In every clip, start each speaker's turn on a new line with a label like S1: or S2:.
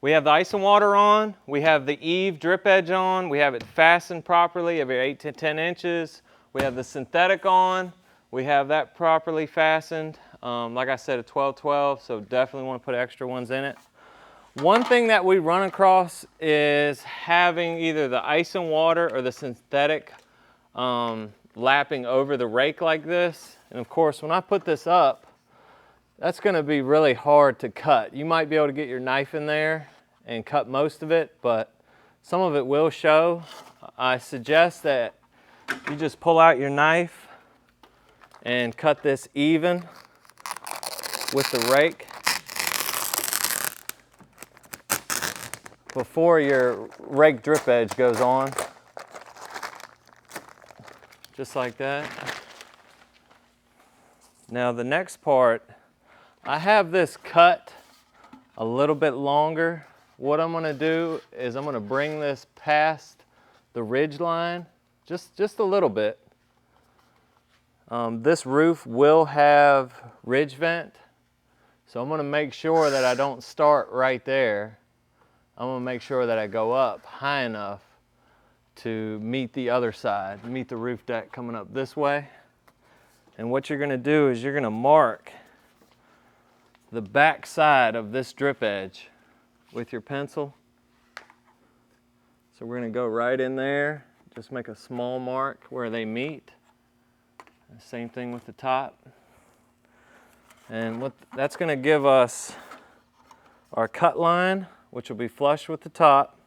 S1: We have the ice and water on, we have the eave drip edge on, we have it fastened properly every 8 to 10 inches. We have the synthetic on, we have that properly fastened. Like I said, a 12-12, so definitely want to put extra ones in it. One thing that we run across is having either the ice and water or the synthetic lapping over the rake like this. And of course, when I put this up, that's going to be really hard to cut. You might be able to get your knife in there and cut most of it, but some of it will show. I suggest that you just pull out your knife and cut this even with the rake before your rake drip edge goes on. Just like that. Now the next part, I have this cut a little bit longer. What I'm gonna do is I'm gonna bring this past the ridge line, just a little bit. This roof will have ridge vent, so I'm gonna make sure that I don't start right there. I'm gonna make sure that I go up high enough to meet the other side, meet the roof deck coming up this way. And what you're gonna do is you're gonna mark the back side of this drip edge with your pencil. So we're gonna go right in there, just make a small mark where they meet. Same thing with the top. And that's gonna give us our cut line, which will be flush with the top.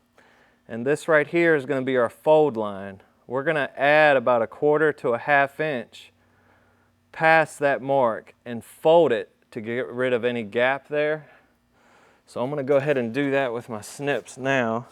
S1: And this right here is gonna be our fold line. We're gonna add about 1/4 to 1/2 inch past that mark and fold it to get rid of any gap there. So I'm gonna go ahead and do that with my snips now.